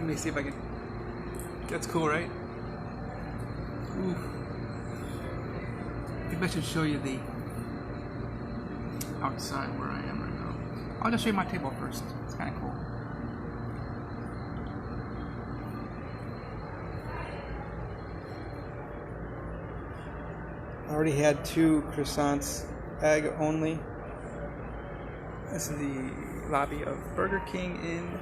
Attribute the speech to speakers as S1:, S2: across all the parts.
S1: me see if I can. That's cool, right? Ooh. Maybe I should show you the outside where I am right now. I'll just show you my table first. It's kind of cool. I already had 2 croissants, egg only. This is the lobby of Burger King in,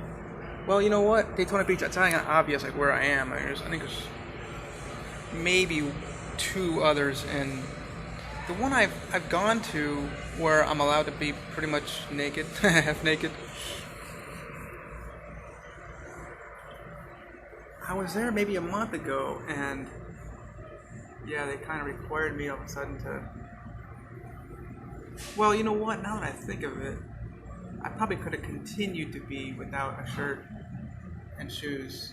S1: well, you know what? Daytona Beach. It's not obvious like where I am. I think there's maybe 2 others, and the one I've gone to where I'm allowed to be pretty much naked, half naked. I was there maybe a month ago, and yeah, they kind of required me all of a sudden to. Well, you know what? Now that I think of it, I probably could have continued to be without a shirt and shoes,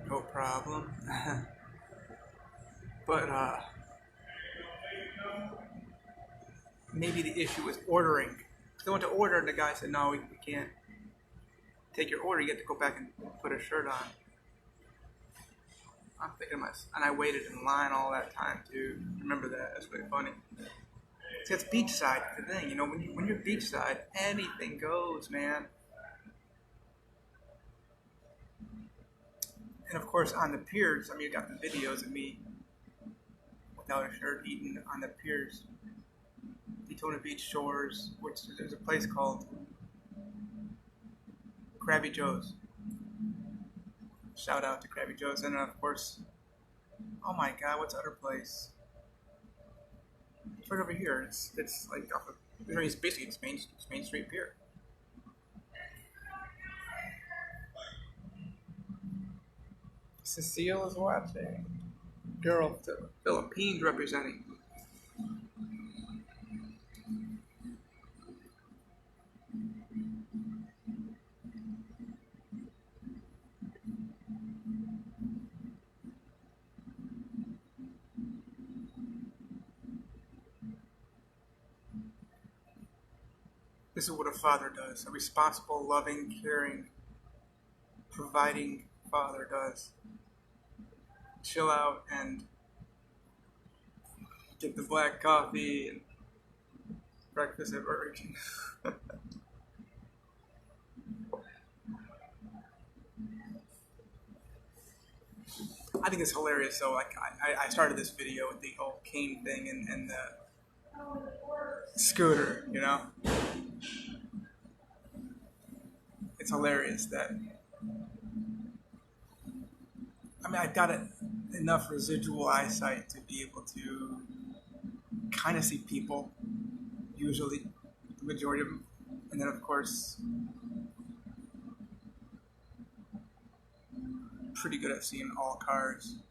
S1: no problem. But maybe the issue was ordering. I went to order, and the guy said, "No, we can't take your order. You get to go back and put a shirt on." I'm thinking of myself, and I waited in line all that time too. Remember that? That's really funny. See, it's beachside. The thing, you know, when you're beachside, anything goes, man. And of course, on the piers, I mean, you got the videos of me without a shirt eating on the piers, Daytona Beach shores, which there's a place called Krabby Joe's. Shout out to Krabby Joe's, and of course, oh my God, what's the other place? It's right over here. It's like off of, you know, it's basically it's Main Street Pier. Cecile is watching. Girl, Philippines representing. This is what a father does. A responsible, loving, caring, providing father does. Chill out and get the black coffee and breakfast at Burger King. I think it's hilarious. So like I started this video with the whole cane thing and the scooter, you know. It's hilarious that, I mean, I've got enough residual eyesight to be able to kind of see people, usually, the majority of them. And then, of course, pretty good at seeing all cars.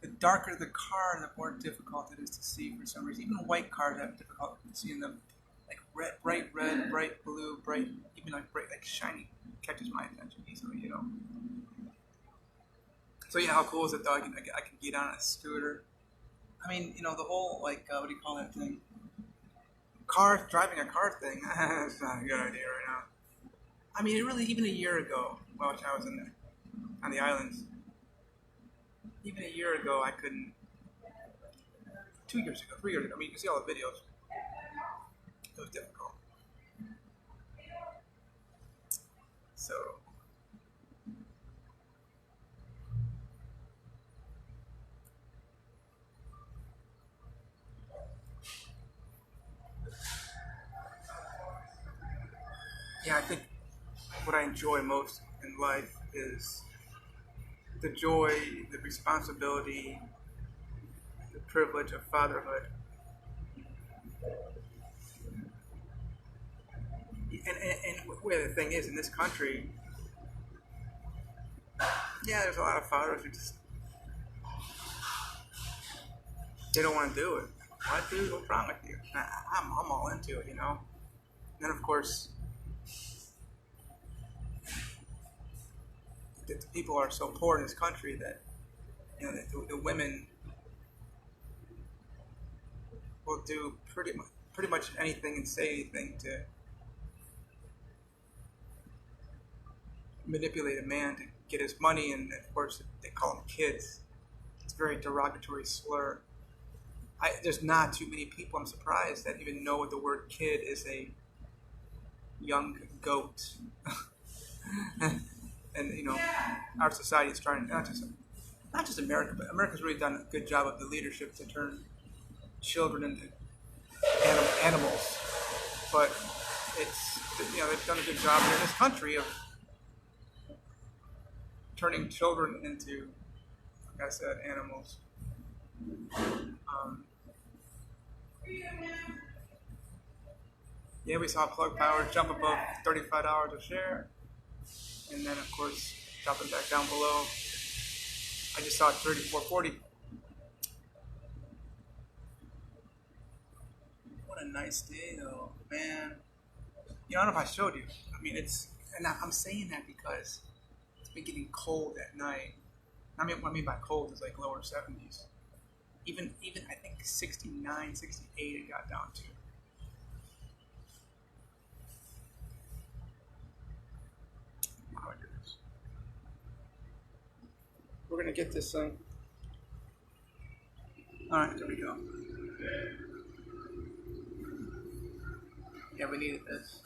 S1: The darker the car, the more difficult it is to see for some reason. Even white cars have difficulty seeing them. Like bright red, bright blue, bright, even like bright, like shiny, catches my attention easily, you know. So yeah, how cool is it though? I can get on a scooter. I mean, you know, the whole like what do you call that thing? Driving a car thing. That's not a good idea right now. I mean, really, even a year ago, while I was on the islands, even a year ago, I couldn't. 2 years ago, 3 years ago. I mean, you can see all the videos. It was difficult. So. Yeah, I think what I enjoy most in life is the joy, the responsibility, the privilege of fatherhood. And where the thing is, in this country, yeah, there's a lot of fathers who just, they don't want to do it. What, dude? What's wrong with you? I'm all into it, you know? And then, of course, the people are so poor in this country that, you know, the women will do pretty much anything and say anything to manipulate a man to get his money, and of course they call them kids. It's a very derogatory slur. There's not too many people, I'm surprised, that even know the word kid is a young goat. And our society is trying, not just America, but America's really done a good job of the leadership to turn children into animals. But they've done a good job here in this country of turning children into, like I said, animals. Yeah, we saw Plug Power jump above $35 a share, and then of course dropping back down below. I just saw it 34.40. What a nice day, though, man. I don't know if I showed you. I mean, I'm saying that because it's been getting cold at night. What I mean by cold is like lower 70s. Even I think 69, 68 it got down to. How do I do this? We're gonna get this thing. All right, there we go. Yeah, we needed this.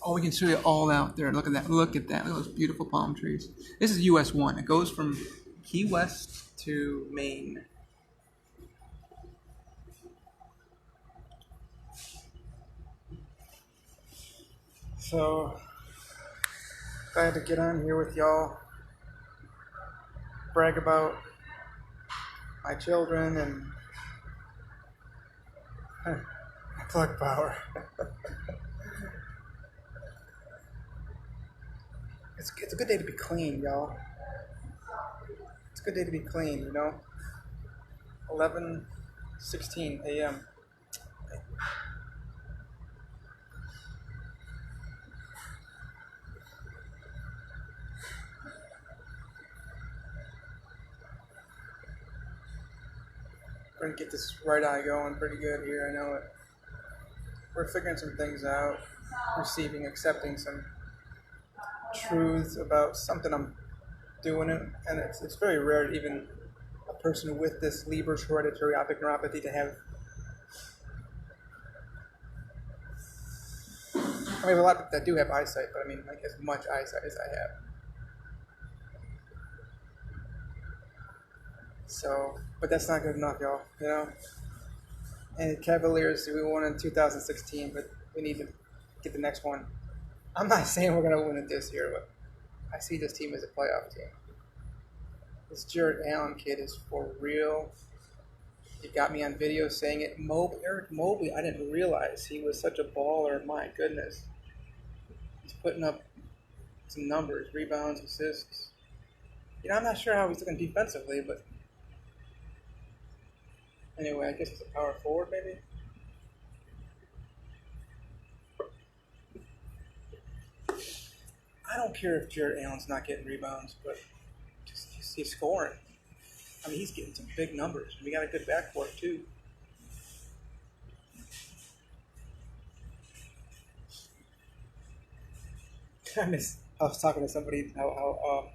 S1: Oh, we can show you all out there. Look at that. Look at that. Look at those beautiful palm trees. This is US 1. It goes from Key West to Maine. So, glad to get on here with y'all. Brag about my children and Plug Power. It's a good day to be clean, y'all. It's a good day to be clean, 11:16 a.m. We're gonna get this right eye going pretty good here. I know it. We're figuring some things out, accepting some truths about something I'm doing it, and it's very rare, even a person with this Leber's hereditary optic neuropathy, to have. I mean, a lot that do have eyesight, but I mean, like as much eyesight as I have. So, but that's not good enough, y'all. And Cavaliers, we won in 2016, but we need to get the next one. I'm not saying we're gonna win it this year, but I see this team as a playoff team. This Jared Allen kid is for real. He got me on video saying it. Eric Mobley, I didn't realize he was such a baller. My goodness. He's putting up some numbers, rebounds, assists. I'm not sure how he's looking defensively, but anyway, I guess it's a power forward, maybe? I don't care if Jared Allen's not getting rebounds, but he's scoring. I mean, he's getting some big numbers. We got a good backcourt, too. I was talking to somebody how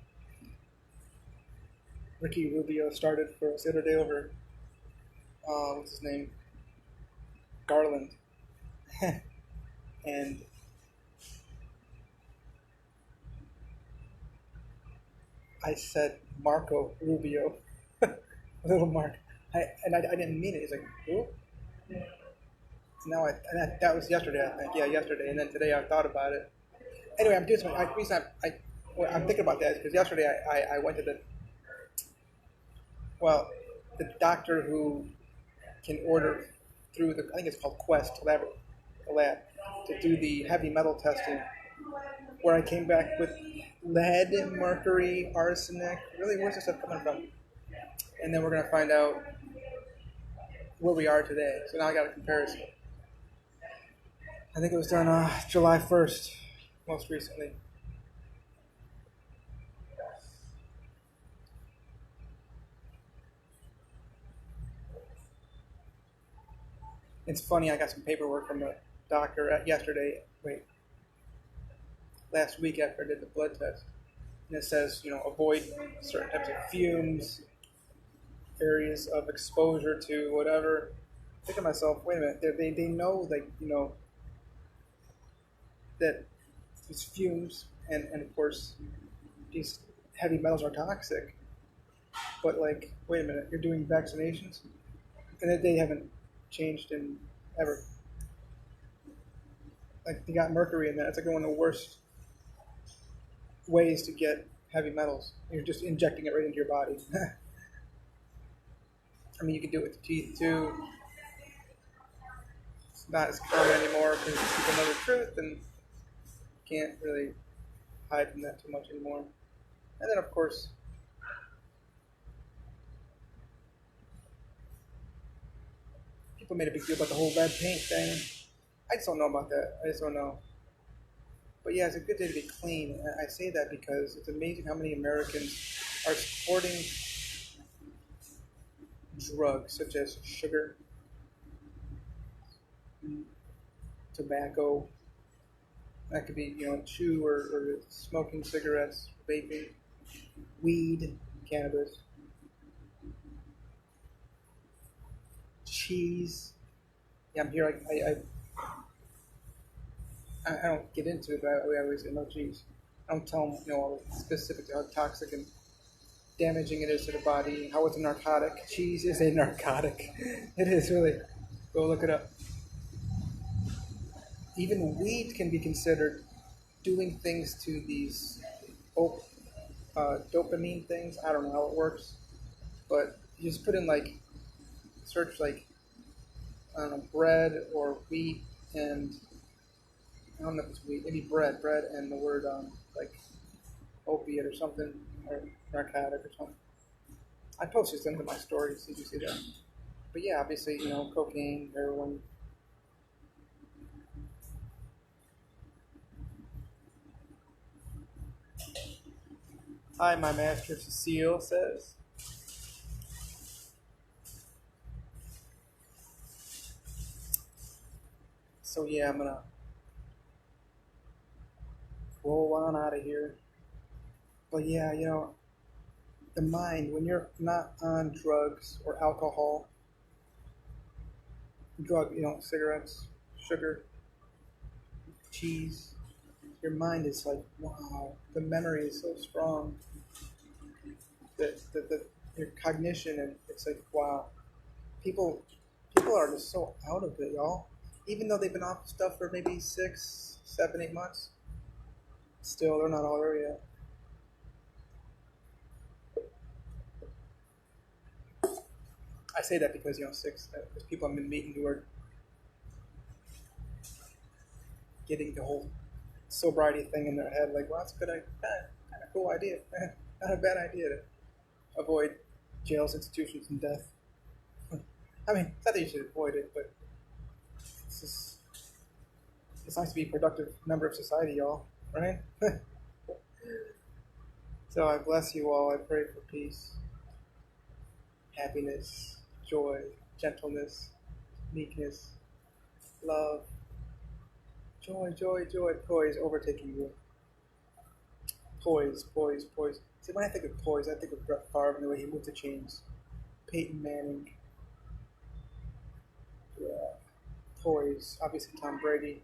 S1: Ricky Rubio started for us the other day over, what's his name? Garland. And I said Marco Rubio. Little Mark. I didn't mean it. He's like, who? That was yesterday, I think. Yeah, yesterday. And then today I thought about it. Anyway, I'm doing something. The reason I'm thinking about that is because yesterday I went to the doctor who can order through I think it's called Quest lab, to do the heavy metal testing, where I came back with lead, mercury, arsenic. Really, where's this stuff coming from? And then we're going to find out where we are today. So now I got a comparison. I think it was done July 1st, most recently. It's funny, I got some paperwork from the doctor yesterday. Wait. last week after I did the blood test, and it says avoid certain types of fumes, areas of exposure to whatever. I think to myself, wait a minute, they know like that these fumes and of course these heavy metals are toxic. But like, wait a minute, you're doing vaccinations, and that they haven't changed in ever. Like they got mercury in that. It's like one of the worst ways to get heavy metals. You're just injecting it right into your body. I mean, you can do it with the teeth too. It's not as common anymore because people know the truth and can't really hide from that too much anymore. And then, of course, people made a big deal about the whole red paint thing. I just don't know about that. I just don't know. But yeah, it's a good day to be clean. And I say that because it's amazing how many Americans are supporting drugs such as sugar, tobacco. That could be, chew or smoking cigarettes, vaping, weed, cannabis, cheese. Yeah, I'm here. I don't get into it, but I always say no cheese. I don't tell them, all the specifics how toxic and damaging it is to the body, how it's a narcotic. Cheese is a narcotic. It is really. Go look it up. Even weed can be considered doing things to these dopamine things. I don't know how it works, but you just put in like search like I don't know, bread or wheat and I don't know if it's wheat, maybe bread and the word like opiate or something or narcotic or something. I posted some of my stories. Did you see that? But yeah, obviously cocaine, heroin. Hi, my master Cecile says. So yeah, I'm gonna roll on out of here. But yeah, the mind when you're not on drugs or alcohol, cigarettes, sugar, cheese, your mind is like, wow, the memory is so strong. The your cognition and it's like, wow, people people are just so out of it, y'all. Even though they've been off stuff for maybe 6, 7, 8 months, still they're not all there yet. I say that because six. There's people I've been meeting who are getting the whole sobriety thing in their head. Like, well, that's a good, kind of cool idea. Not a bad idea to avoid jails, institutions, and death. I mean, not that you should avoid it, but it's just it's nice to be a productive member of society, y'all. Right? So I bless you all. I pray for peace, happiness, joy, gentleness, meekness, love, joy, poise overtaking you. Poise. See, when I think of poise, I think of Brett Favre and the way he moved the chains. Peyton Manning, yeah, poise. Obviously, Tom Brady,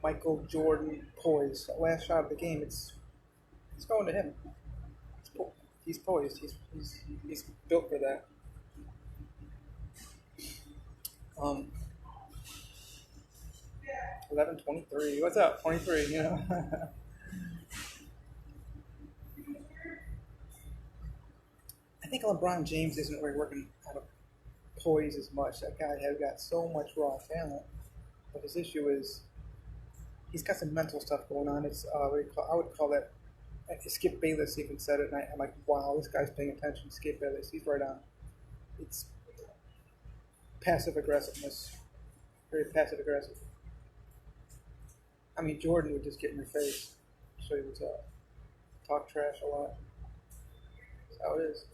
S1: Michael Jordan, poise. That last shot of the game, it's going to him. He's poised. He's built for that. Um, 11:23. What's up? 23. I think LeBron James isn't really working out of poise as much. That guy has got so much raw talent, but his issue is he's got some mental stuff going on. It's I would call that. Skip Bayless even said it, and I'm like, wow, this guy's paying attention. Skip Bayless, he's right on. It's passive aggressiveness, very passive aggressive. I mean, Jordan would just get in your face, show you what's up, talk trash a lot. That's how it is.